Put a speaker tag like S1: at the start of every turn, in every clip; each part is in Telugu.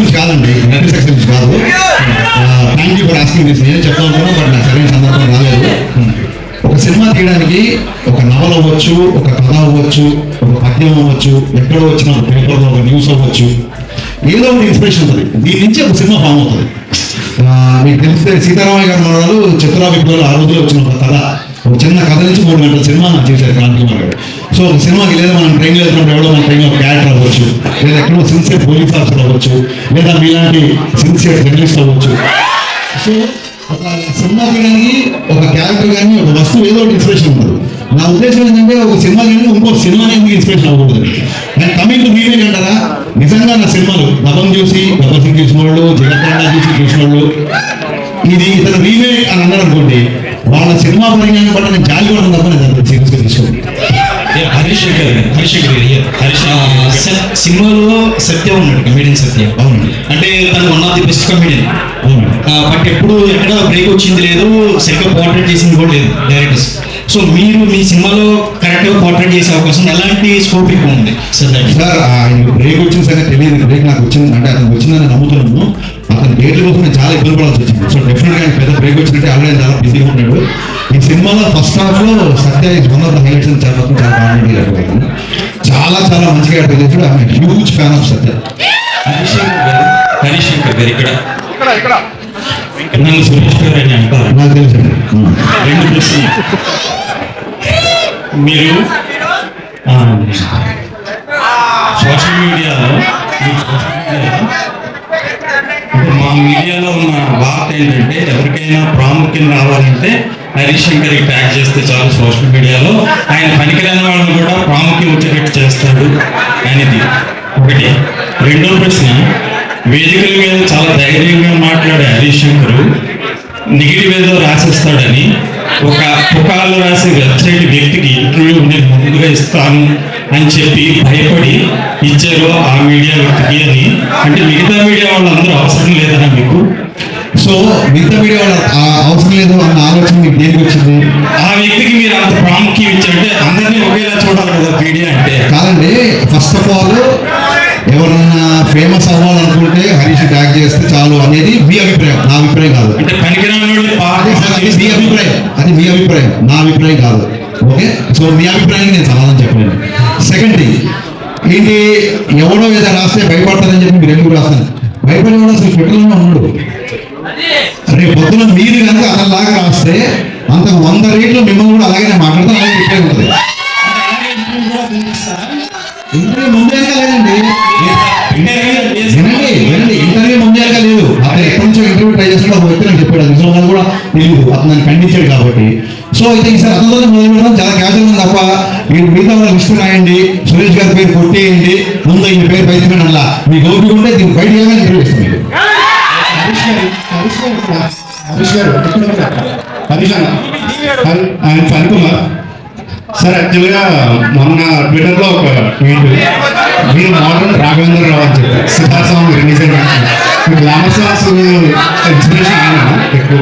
S1: గురించి కాదండి, నెట్ సక్సెస్ గురించి కాదు. Thank you for asking this. నేను చెప్తా ఉంటాను, బట్ నాకు సరైన సందర్భం రాలేదు. ఒక సినిమా తీయడానికి ఒక నవల అవ్వచ్చు, ఒక కథ అవ్వచ్చు, ఒక పద్యం అవ్వచ్చు, ఎక్కడో వచ్చిన ఒక పేపర్లో ఒక న్యూస్ అవ్వచ్చు, ఏదో ఒక ఇన్స్పిరేషన్ ఉంటుంది. దీని నుంచి ఒక సినిమా ఫామ్ అవుతుంది. మీకు తెలిస్తే సీతారామయ్య గారు మనవాళ్ళు చిత్రా విప్లవాలు ఆ రోజులో వచ్చిన ఒక కథ, ఒక చిన్న కథ నుంచి 3 గంటల సినిమా చేశారు క్రాంతి కుమార్ గారు. సో ఒక సినిమాకి లేదా మనం ట్రైన్లో వెళ్తున్నప్పుడు ఎవరో మన ట్రైన్లో క్యారెక్టర్ అవ్వచ్చు, లేదా ఎక్కడో సిన్సియర్ పోలీస్ ఆఫీసర్ అవ్వచ్చు, లేదా మీలాంటి సిన్సియర్ జర్నలిస్ట్ అవ్వచ్చు. సో ఒక సినిమా తీయడానికి ఒక క్యారెక్టర్ కానీ ఒక వస్తువు ఏదో ఒకటి ఇన్స్పిరేషన్ ఉంటుంది. నా ఉద్దేశం ఏంటంటే ఒక సినిమా కానీ ఇంకో సినిమా ఎందుకు ఇన్స్పిరేషన్ అవ్వకూడదు. అండ్ కమింగ్ టు రీమేక్ అంటారా, నిజంగా నా సినిమాలు దబం చూసి గబ్బర్ సింగ్ చూసిన వాళ్ళు, జగత్తండా చూసిన వాళ్ళు ఇది ఇతను రీమేక్ అని అన్నారు అనుకోండి, వాళ్ళ సినిమా పరిజ్ఞానం బట్టి నేను జాలి కూడా తప్ప నేను సీరియస్గా తీసుకోండి.
S2: సినిమాలో సత్యం ఉన్నాడు, కమెడియన్ సత్యం.
S1: అవునండి.
S2: అంటే తను one of the best comedian. But ఎప్పుడు ఎక్కడ బ్రేక్ వచ్చింది లేదు, సరిగ్గా పోర్ట్రేట్ చేసింది కూడా లేదు డైరెక్టర్స్. సో మీరు మీ సినిమాలో కరెక్ట్గా పోర్ట్రేట్ చేసే అవకాశం ఎలాంటి స్కోప్ ఎక్కువ ఉంది సార్?
S1: ఆయనకు బ్రేక్ వచ్చింది సరే తెలియదు. బ్రేక్ నాకు వచ్చింది అంటే అతనికి వచ్చిందని నమ్ముతున్నాను. అతని డేట్ల కోసం నేను చాలా ఇబ్బంది పడాల్సి వచ్చింది. సో డెఫినెట్గా ఆయన పెద్ద బ్రేక్ వచ్చినట్టే ఆల్రెడీ చాలా బిజీగా ఉన్నాడు. ఈ సినిమాలో ఫస్ట్ హాఫ్లో Satya is one of the highlights అని చాలా కామెడీ, చాలా చాలా మంచిగా అర్థం చేశాడు. I'm huge fan of Satya.
S2: Harishankar garu ఇక్కడ నన్ను సురేష్ గారు అని అంటారు.
S1: నాకు తెలుసండి.
S2: 2 ప్రశ్నలు. మీరు సోషల్ మీడియాలో మా మీడియాలో ఉన్న వార్త ఏంటంటే, ఎవరికైనా ప్రాముఖ్యం రావాలంటే హరిశంకర్కి ట్యాగ్ చేస్తే చాలు సోషల్ మీడియాలో, ఆయన పనికిరాని వాళ్ళని కూడా ప్రాముఖ్యం వచ్చేటట్టు చేస్తాడు అనేది ఒకటి. 2వ ప్రశ్న, వేదికల మీద చాలా ధైర్యంగా మాట్లాడే హరిశంకర్ నెగిటివ్ ఏదో రాసేస్తాడని ఒక పుకార్లు రాసే వెబ్సైట్ వ్యక్తికి ఇంటర్వ్యూ నేను ముందుగా ఇస్తాను అని చెప్పి భయపడి ఇచ్చారు ఆ మీడియా వ్యక్తికి అని. అంటే మిగతా మీడియా వాళ్ళందరూ అవసరం లేదన్నా మీకు?
S1: సో మిగతా మీడియా వాళ్ళ అవసరం లేదు అన్న ఆలోచన మీకు దేనికి వచ్చింది?
S2: ఆ వ్యక్తికి మీరు అంత ప్రాముఖ్యం ఇచ్చారంటే అందరినీ ఒకేలా చూడాలి కదా మీడియా అంటే.
S1: కాదండి, ఫస్ట్ ఆఫ్ ఆల్ ఎవరన్నా ఫేమస్ అవ్వాలనుకుంటే హరీష్ ట్యాగ్ చేస్తే చాలు అనేది మీ అభిప్రాయం, నా అభిప్రాయం కాదు.
S2: అంటే పనికిరాని
S1: అది మీ అభిప్రాయం, అది మీ అభిప్రాయం, నా అభిప్రాయం కాదు. ఓకే, సో మీ అభిప్రాయానికి నేను సమాధానం చెప్పలేను. సెకండ్ థింగ్ ఏంటి, ఎవడో ఏదో రాస్తే భయపడతారని చెప్పి మీరు ఎందుకు రాస్తాను? భయపడేవాడు అసలు పెట్టడంలో ఉన్నాడు. రేపు పొద్దున మీరు కనుక అలాగా రాస్తే అంత 100 రేట్లు మిమ్మల్ని కూడా అలాగే మాట్లాడతాను, అలాగే చెప్పే ఉంటుంది. ఇంటర్వ్యూ ముందేగా లేదండి, వినండి, ఇంటర్వ్యూ ముందేగా లేదు. అతను ఎప్పటి నుంచో ఇంటర్వ్యూ ట్రై చేస్తున్నా ఒక వ్యక్తి నాకు చెప్పాడు, అది నిజంగా కూడా తెలియదు, అతను నన్ను ఖండించాడు కాబట్టి. సో అయితే ఈసారి అతనితో మొదలు పెడదాం, చాలా క్యాజువల్ ఉంది తప్ప మీరు మిగతా వాళ్ళ లిస్ట్ రాయండి, సురేష్ గారి పేరు కొట్టేయండి, ముందు ఈ పేరు బయట అలా మీకు ఓపిక ఉంటే దీన్ని బయట ఏమైనా ఇంటర్వ్యూ ఇస్తాం మీకు.
S3: ఆయన పనికుమార్ సార్, యాక్చువల్గా మొన్న ట్విట్టర్లో ఒక ట్వీట్, మీరు మోడర్న్ రాఘవేంద్రరావు అని చెప్పారు. సిద్ధార్థ స్వామి రిలీజ్ అయిన గ్లామర్ సాంగ్స్ ఇన్స్పిరేషన్ ఆయన ఎక్కువ.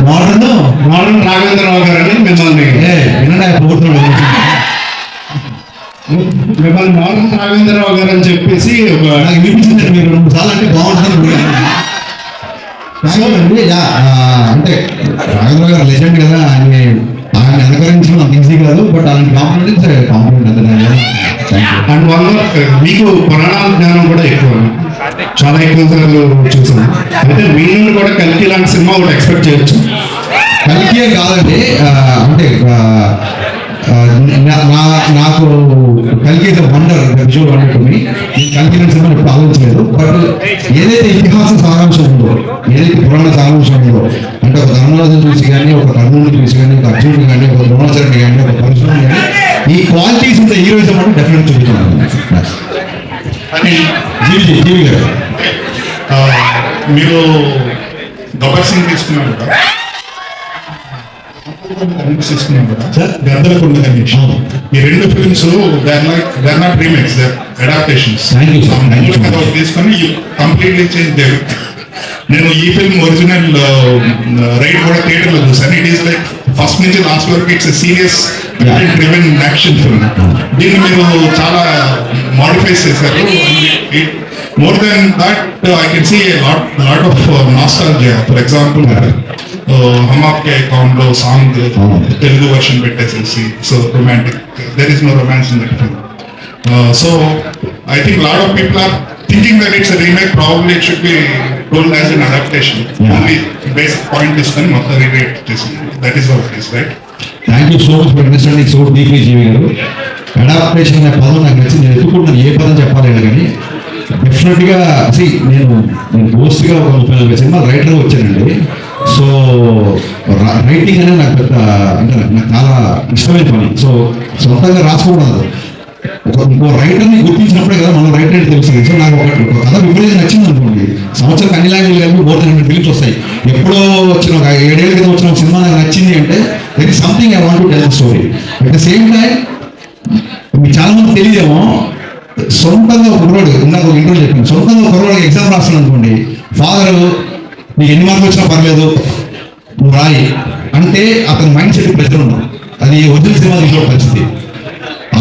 S3: మోడర్న్ రాఘవేంద్రరావు గారు అని మిమ్మల్ని మోడర్న్ రాఘవేంద్రరావు గారు అని చెప్పేసి
S1: నాకు వినిపించింది. మీరు 2 సార్లు అంటే బాగుంటుంది. అంటే రాఘవేంద్ర గారు లెజెండ్ కదా, ఆయన అనుకరించడం అంత ఈజీ కాదు, బట్ అలాంటి కాంప్లిమెంట్
S3: అండ్ వన్ మీకు పురాణాల జ్ఞానం కూడా ఎక్కువ, చాలా ఎక్కువ సార్లు చూసాను. అయితే మీ నుండి కూడా కల్కి లాంటి సినిమా ఒకటి ఎక్స్పెక్ట్ చేయొచ్చు.
S1: కల్కి కాదండి, అంటే నాకు కల్కి wonder, visual wonder to me. నేను కల్కి సినిమా ఎప్పుడు ఆలోచించలేదు, బట్ ఏదైతే ఇతిహాస సారాంశం ఉందో, ఏదైతే పురాణ సారాంశం ఉందో, అంటే ఒక ధర్మరాజు చూసి కానీ, ఒక కర్ణుని చూసి కానీ, ఒక అర్జునుని కానీ, ఒక ద్రోణాచార్యుని కానీ, ఒక పరశురాముని కానీ, ఈ క్వాలిటీస్ ఉంటే హీరోయిజం అంటే డెఫినెట్ చూపించాను. జీవి గారు,
S3: మీరు గబ్బర్ సింగ్ తీసుకున్నారు కదా, తీసుకున్నాం కదా సార్, గద్దలకొండ గణేష్, ఈ 2 films they're not remakes, they're adaptations. తీసుకొని కంప్లీట్లీ చేంజ్. నేను ఈ ఫిల్మ్ ఒరిజినల్ రైట్ కూడా థియేటర్లో చూసాను. ఇట్ ఈస్ లైక్ ఫస్ట్ నుంచి లాస్ట్ వరకు it's serious driven action film. దీన్ని మీరు చాలా మాడిఫై చేశారు. more than that, I can see a lot of nostalgia. For example, Hum Aapke Kaundo song, Telugu version పెట్టేసేసి, so romantic. There is no romance in that film. So I think a lot of people are thinking that it's a remake. Probably it should be told as an adaptation. Only basic point is then మొత్తం rewrite చేసింది. That is how it is, right?
S1: Thank you so much for understanding so deeply Jeevi garu. Adaptation అనే పదం నాకు నచ్చింది. నేను ఎత్తుకుంటున్నాను ఏ పదం చెప్పాలి కానీ డెఫినెట్గా నేను పోస్ట్గా ఒక 30-40 సినిమాలు రైటర్గా వచ్చానండి. సో రైటింగ్ అనేది నాకు పెద్ద అంటే నాకు చాలా ఇష్టమైన పని. సో సొంతంగా రాసుకోవడం ఇంకో రైటర్ని గుర్తించినప్పుడే కదా మనం రైటర్ అని తెలుస్తుంది. సో నాకు ఒక కథ విపరీతంగా నచ్చింది అనుకోండి, సంవత్సరం అన్ని లాంగ్వేజ్ కలిపి 400 ఫిలిమ్స్ వస్తాయి. ఎప్పుడో వచ్చిన ఒక 7 ఏళ్ళ క్రితం వచ్చిన ఒక సినిమా నాకు నచ్చింది అంటే that is something I want to tell the story. At the same time మీకు చాలా మంది తెలియదేమో, సొంతంగా ఒక కుర్రోడు నాకు ఒక ఇంటర్వ్యూ చెప్పాను, సొంతంగా ఒక కుర్రోడికి ఎగ్జామ్ రాస్తున్నాను అనుకోండి, ఫాదర్ నీకు ఎన్ని మార్కులు వచ్చినా పర్లేదు నువ్వు రాయి అంటే అతని మైండ్ సెట్ ప్రెషర్ ఉండదు. అది ఒరిజినల్ సినిమా తీసిన పరిస్థితి.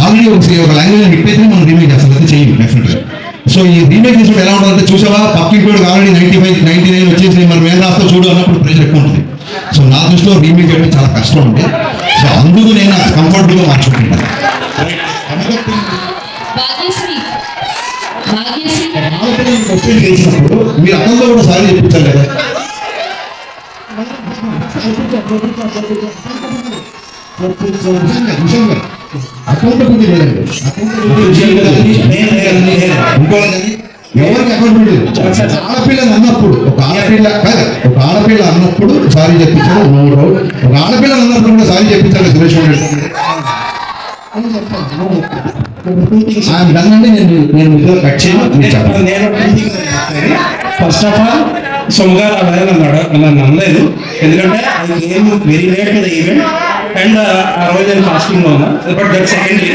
S1: ఆల్రెడీ ఒక లాంగ్వేజ్ హిట్ అయితే మనం రీమేక్ చేస్తాం, అయితే చేయం డెఫినెట్గా. సో ఈ రీమేక్ చేసినప్పుడు ఎలా ఉంటుందంటే, చూసావా పక్కింటి ఆల్రెడీ 95, 99 వచ్చేసి మనం ఏం రాస్తా చూడు అన్నప్పుడు ప్రెషర్ ఎక్కువ ఉంటుంది. సో నా దృష్టిలో రీమేక్ చేయడం చాలా కష్టం ఉంది. సో అందుకు నేను కంఫర్టబుల్గా మార్చుకుంటాను. క్వశ్చన్ చేసినప్పుడు మీరు అతనితో కూడా సారీ చెప్పించాలి కదా. అకౌంటబిలిటీ లేదండి, ఎవరికి అకౌంటబిలిటీ లేదు. ఆడపిల్లని అన్నప్పుడు ఒక ఆడపిల్ల అన్నప్పుడు సారీ చెప్పించాలి, నో డౌట్. ఒక ఆడపిల్లని అన్నప్పుడు కూడా సారీ చెప్పించాలి. సురేష్ నేను కట్ చేయను.
S2: ఫస్ట్ ఆఫ్ ఆల్ సొమ్గారు అలా నన్ను అనలేదు, ఎందుకంటే అది game very late to the event and ఆ రోజు నేను ఫాస్టింగ్ లో ఉన్నా. But that secondary.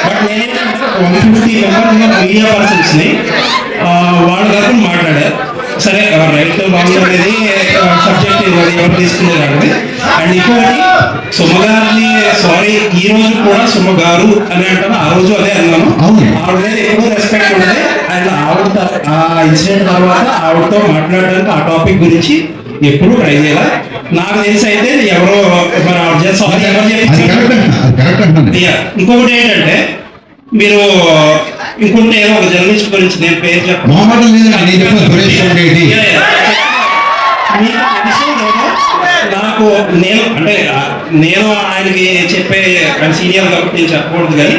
S2: బట్ నేనేంటంటే 150 మెంబర్స్ మీడియా పర్సన్స్ని వాళ్ళ తరఫున మాట్లాడారు. సరే రైట్ రాంగ్ అనేది సబ్జెక్ట్ ఎవరు తీసుకునేది. అండ్ ఇంకొకటి సుమగారిని సారీ ఈ రోజు కూడా సుమగారు అని అంటాను, ఆ రోజు అదే అన్నాను. ఆవిడ మీద ఎప్పుడూ రెస్పెక్ట్ ఉంటుంది. అండ్ ఆవిడ ఆ ఇన్సిడెంట్ తర్వాత ఆవిడతో మాట్లాడడానికి ఆ టాపిక్ గురించి ఎప్పుడు ట్రై చేయాలి. నాకు తెలిసి అయితే ఎవరో మరి ఆవిడ సారీ ఎవరు చెప్పి. ఇంకొకటి ఏంటంటే మీరు ఇంకొకటి ఏదో ఒక జర్నలిస్ట్ గురించి నేను పేరు చెప్పాను, నాకు నేను ఆయనకి చెప్పే సీనియర్ కాబట్టి నేను చెప్పకూడదు కానీ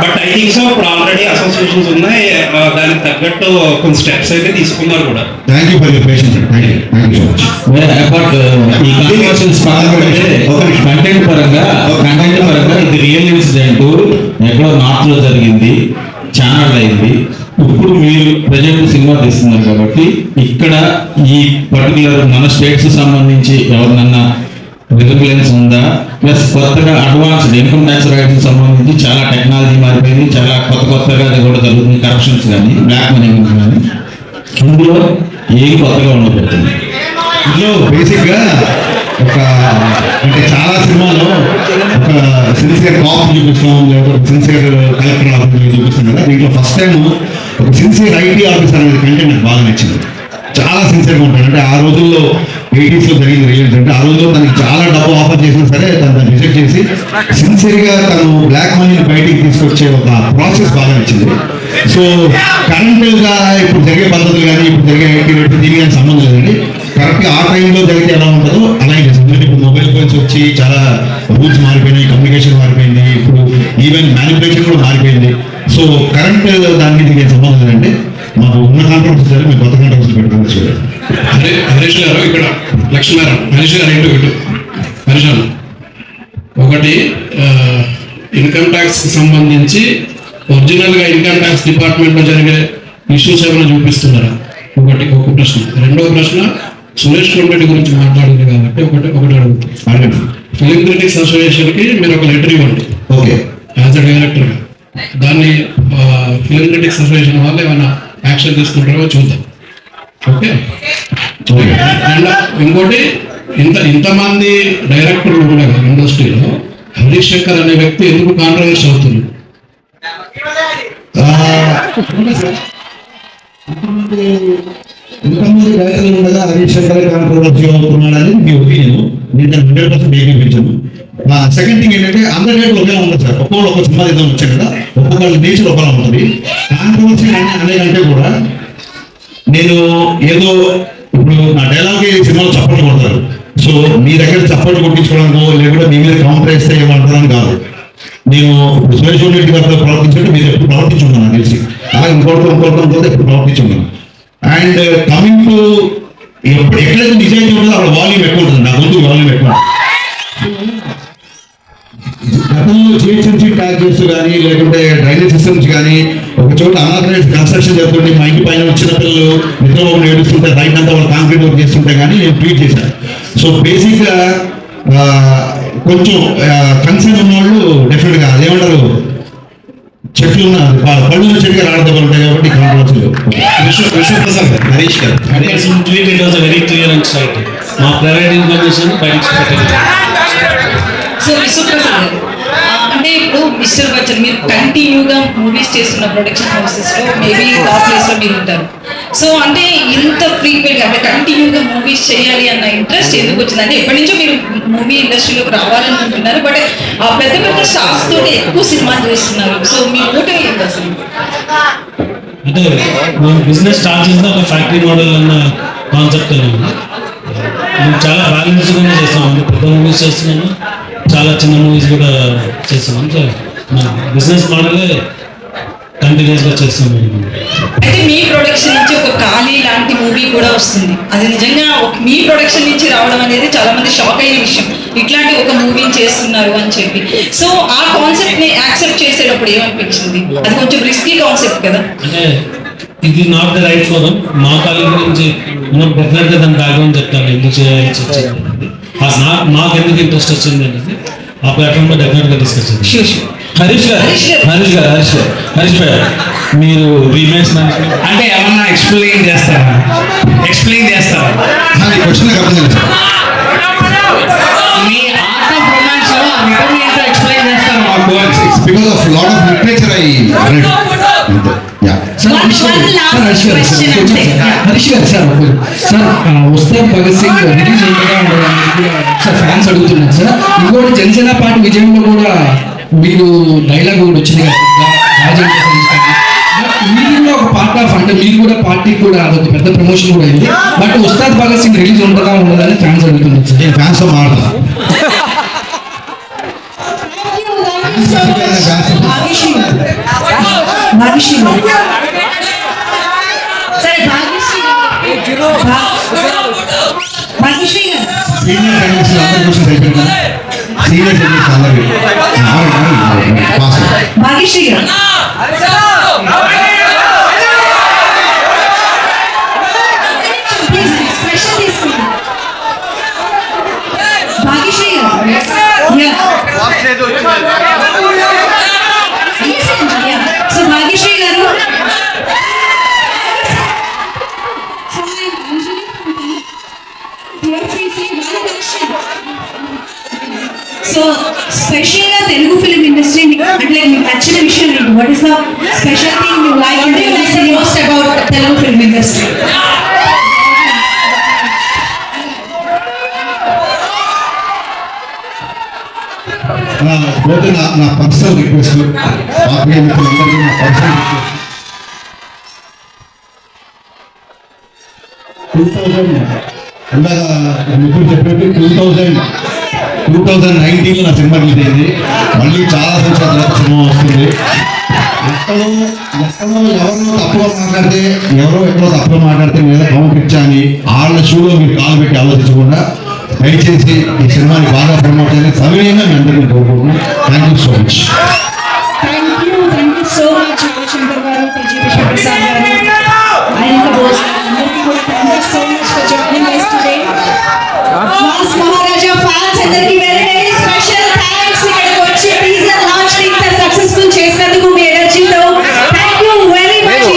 S2: బట్ ఐ థింక్ సో ఇప్పుడు ఆల్రెడీ అసోసియేషన్స్ ఉన్నాయి, దానికి తగ్గట్టు కొన్ని స్టెప్స్ అయితే తీసుకున్నారు కూడా.
S1: Thank you for your patience.
S4: Content పరంగా ఇది రియల్ ఇన్సిడెంట్ ఎక్కడో నార్త్ లో జరిగింది, ఛానల్ అయింది. ఇప్పుడు మీరు ప్రజెంట్ సినిమా తీస్తున్నారు కాబట్టి ఇక్కడ ఈ పర్టికులర్ మన స్టేట్స్ సంబంధించి ఎవరినన్నా రిలయన్స్ ఉందా? ప్లస్ కొత్తగా అడ్వాన్స్డ్ ఇన్కమ్ ట్యాక్స్ రైట్స్ సంబంధించి చాలా టెక్నాలజీ మారిపోయింది, చాలా కొత్తగా అది కూడా జరుగుతుంది. కరప్షన్స్ కానీ బ్లాక్ మనీ కానీ ఇందులో ఏం కొత్తగా ఉండబోతుంది?
S1: ఇందులో బేసిక్గా ఒక అంటే చాలా సినిమాలో ఒక సిన్సియర్ కాప్ చూపిస్తాం, లేకపోతే సిన్సియర్ కలెక్టర్ ఆఫీసర్ చూపిస్తాం కదా. దీంట్లో ఫస్ట్ టైం ఒక సిన్సియర్ ఐటీ ఆఫీసర్ అనేది కంటే నాకు బాగా నచ్చింది. చాలా సిన్సియర్గా ఉంటాడు. అంటే ఆ రోజుల్లో 80s లో జరిగింది రియల్స్ అంటే ఆ రోజుల్లో తనకి చాలా డబ్బు ఆఫర్ చేసినా సరే తను రిజెక్ట్ చేసి సిన్సియర్గా తను బ్లాక్ మనీని బయటికి తీసుకొచ్చే ఒక ప్రాసెస్ బాగా నచ్చింది. సో కరెంట్గా ఇప్పుడు జరిగే పద్ధతులు కానీ ఇప్పుడు జరిగే యాక్టివిటీ దీనికి కానీ సంబంధం లేదండి. కరెక్ట్గా ఆ టైంలో జరిగితే ఎలా ఉంటుందో అలాగే చేస్తుంది. ఇప్పుడు మొబైల్ ఫోన్స్ వచ్చి చాలా రూల్స్ మారిపోయినాయి, కమ్యూనికేషన్ మారిపోయింది, ఇప్పుడు ఈవెన్ మ్యానిపులేషన్ కూడా మారిపోయింది. సో కరెంట్ దానికి దీనికి సంబంధం లేదంటే మాకు ఉన్న కాంట్రవర్సీ సరే మేము కొత్త కాంట్రవర్సీ పెట్టుకోవచ్చు.
S5: హరీష్ గారు ఇక్కడ లక్ష్మీనారాయణ హరీష్ గారు ఇటు హరీష్ గారు ఒకటి ఇన్కమ్ ట్యాక్స్ సంబంధించి ఒరిజినల్గా ఇన్కమ్ ట్యాక్స్ డిపార్ట్మెంట్లో జరిగే ఇష్యూస్ ఏమైనా చూపిస్తున్నారా? ఒక ప్రశ్న. రెండో ప్రశ్న, సురేష్ కొండరెడ్డి గురించి మాట్లాడింది కాబట్టి ఒకటి అడుగుతాను. ఫిలిం క్రిటిక్స్ అసోసియేషన్కి మీరు ఒక లెటర్ ఇవ్వండి.
S1: ఓకే,
S5: యాజ్ అ డైరెక్టర్గా దాన్ని ఫిలిం క్రిటిక్స్ అసోసియేషన్ వాళ్ళు ఏమైనా యాక్షన్ తీసుకుంటారో చూద్దాం. ఓకే. అండ్ ఇంకోటి, ఇంతమంది డైరెక్టర్లు ఉండగా ఇండస్ట్రీలో హరీష్ శంకర్ అనే వ్యక్తి ఎందుకు కాంట్రవర్సీ అవుతుంది?
S1: ఇంతమంది డైరెక్టర్లు ఉండగా హరీష్ శంకర్ కాంట్రవర్సీ అవుతున్నాడు అనేది మీ ఒపీనియన్. నేను 100% ఏకీపించాను. సెకండ్ థింగ్ ఏంటంటే అందరి రేట్లు ఒకే ఉంటుంది సార్. ఒక్కొక్కరు ఒక సినిమా ఏదో వచ్చాయి కదా, ఒక్కొక్కరి నేచర్ ఒకలా ఉంటుంది. కాంట్రవర్సీ అనేకంటే కూడా నేను ఏదో ఇప్పుడు నా డైలాగ్ సినిమాలో చప్పట్లు కొడతారు. సో మీ దగ్గర చప్పట్లు కొట్టించుకోవడానికి లేకుంటే మీ మీద కౌంటర్ వేస్తే ఏమంటారని కాదు. నేను ఇప్పుడు సురేష్ రెడ్డి గారితో ప్రవర్తించుంటే మీరు ఎప్పుడు ప్రవర్తించున్నాను తెలిసి, అలాగే ఇంకోటి ఎప్పుడు ప్రవర్తించున్నాను. అండ్ కమింగ్ టు ఎక్కడైతే నిజాయితీ ఉంటుందో అక్కడ వాల్యూమ్ ఎక్కువ ఉంటుంది, నా గొంతు వాల్యూమ్ ఎక్కువ. గతంలో జిహెచ్ఎంసీ ట్యాక్స్ కానీ లేకుంటే డ్రైనేజ్ సిస్టమ్స్ కానీ ఒక చోట అనాథరైజ్ కన్స్ట్రక్షన్ జరుగుతుంటే మా ఇంటి పైన వచ్చిన పిల్లలు నిద్రపోకుండా ఏడుస్తుంటే రైట్ అంతా వాళ్ళు కాంక్రీట్ వర్క్ చేస్తుంటే కానీ నేను ట్వీట్ చేశాను. సో బేసిక్గా కొంచెం కన్సర్న్ ఉన్న వాళ్ళు డెఫినెట్గా అదేమంటారు, చెట్లు ఉన్న పళ్ళు చెట్టుగా రాడదలు ఉంటాయి కాబట్టి కాంట్రవర్సీలు.
S2: విశ్వప్రసాద్ గారు, హరీష్ గారు,
S6: It was a very clear and straight. మా ప్రైవేట్ ఇన్ఫర్మేషన్ బయటకు పెట్టలేదు.
S7: సో విశ్వప్రసాద్ గారు, అంటే ఇప్పుడు మిస్టర్ బచ్చన్ మీరు కంటిన్యూగా మూవీస్ చేస్తున్న ప్రొడక్షన్ హౌసెస్ లో మేబీ టాప్ ప్లేస్ లో మీరు ఉంటారు. సో అంటే ఇంత ఫ్రీక్వెంట్ గా అంటే కంటిన్యూగా మూవీస్ చేయాలి అన్న ఇంట్రెస్ట్ ఎందుకు వచ్చింది? అంటే ఎప్పటి నుంచో మీరు మూవీ ఇండస్ట్రీలోకి రావాలనుకుంటున్నారు, బట్ ఆ పెద్ద పెద్ద స్టార్స్ తోటి ఎక్కువ సినిమాలు చేస్తున్నారు. సో మీ మోటివ్ ఏంటి అసలు?
S6: అంటే మేము బిజినెస్ స్టార్ట్ చేసిన ఒక ఫ్యాక్టరీ మోడల్ అన్న కాన్సెప్ట్ మేము చాలా బ్యాలెన్స్గానే చేస్తాం. అంటే పెద్ద మూవీస్ చేస్తున్నాము, చాలా చిన్న మూవీస్ కూడా చేస్తున్నాం. సో మా బిజినెస్ మోడలే కంటిన్యూస్గా చేస్తాము.
S7: అయితే మీ ప్రొడక్షన్ నుంచి ఒక ఖాళీ లాంటి మూవీ కూడా వస్తుంది. అది నిజంగా మీ ప్రొడక్షన్ నుంచి రావడం అనేది చాలా మంది షాక్ అయిన విషయం, ఇట్లాంటి ఒక మూవీని చేస్తున్నారు అని చెప్పి. సో ఆ కాన్సెప్ట్ ని యాక్సెప్ట్ చేసేటప్పుడు ఏమనిపించింది? అది కొంచెం రిస్కీ కాన్సెప్ట్ కదా.
S6: అంటే ఇది నాట్ ద రైట్ ఫోరం. మా కాలేజ్ గురించి మనం డెఫినెట్గా దాని బ్యాక్గ్రౌండ్ చెప్తాను, ఎందుకు చేయాల్సి వచ్చింది, మాకు ఎందుకు ఇంట్రెస్ట్ వచ్చింది అనేది ఆ ప్లాట్ఫామ్లో డెఫినెట్గా డిస్కస్ చేద్దాం.
S7: Sure sure.
S4: హరీష్ భాయ్, మీరు రీమేక్స్
S5: అంటే ఏమన్నా ఎక్స్ప్లెయిన్ చేస్తారా?
S1: క్వశ్చన్ అర్థం కాలేదు sir.
S5: Me art of romance లో రిటర్న్ ఏంటో ఎక్స్ప్లెయిన్ చేస్తారు మాకు.
S1: It's because of lot of literature I read. Yeah.
S7: One last question అంటే
S8: హరీష్ గారు సార్ ఉస్తాద్ భగత్ సింగ్ రిలీజ్ ఉండగా సార్ ఫ్యాన్స్ అడుగుతున్నారు సార్. ఇంకోటి జనసేన పార్టీ విజయంలో కూడా మీరు డైలాగ్ కూడా వచ్చింది కదా, మీరు కూడా ఒక పార్ట్ ఆఫ్, అంటే మీరు కూడా పార్టీకి కూడా అదొక పెద్ద ప్రమోషన్ కూడా అయింది. బట్ ఉస్తాద్ భగత్ సింగ్ రిలీజ్ ఉండగా ఉండదని ఫ్యాన్స్ అడుగుతున్నారు సార్.
S1: నేను ఫ్యాన్స్ తో మాట్లాడతా. సీనియర్ జర్నలిస్ట్ అందరి క్వశ్చన్స్ అయిపోయిందా? సీనియర్ జర్నలిస్ట్ అందరికీ పాస్.
S7: భాగ్యశ్రీ గారు, భాగ్యశ్రీ గారు, సో భాగ్యశ్రీ గారు, సో స్పెషల్ గా తెలుగు ఫిల్మ్ ఇండస్ట్రీ అంటే మీకు నచ్చిన విషయం ఏంటి? What is the special thing you like most about Telugu film industry?
S1: పోతే నా పర్సనల్ రిక్వెస్ట్, ఆత్మీయ మిత్రులందరికీ నా పర్సనల్ రిక్వెస్ట్, 2000 ఇందాక మిత్రులు చెప్పినట్టు 2019లో నా సినిమా రిలీజ్ అయింది. మళ్ళీ చాలా సంవత్సరాల తర్వాత సినిమా వస్తుంది. ఎక్కడో ఎవరో తప్పుగా మాట్లాడితే, ఎక్కడో తప్పుగా మాట్లాడితే మీద కౌంటర్ ఇచ్చా అని వాళ్ళ షూలో మీరు కాలు పెట్టి ఆలోచించకుండా దయచేసి ఈ సినిమాని బాగా ప్రమోట్ చేయాలని సవినయంగా మీ అందరికీ కోరుకుంటున్నాను. Thank you so much.
S7: Thank you so much Shankar గారు, పిజి విశ్వప్రసాద్ గారు, ఆయన బోస్ అందరికీ కూడా thank you so much for joining us today. Mass Maharaja fans అందరికీ వెరీ వెరీ స్పెషల్ థ్యాంక్స్. ఇక్కడికి వచ్చి టీజర్ లాంచ్ ని ఇంత సక్సెస్ఫుల్ చేసినందుకు మీ ఎనర్జీతో థ్యాంక్ యూ వెరీ మచ్.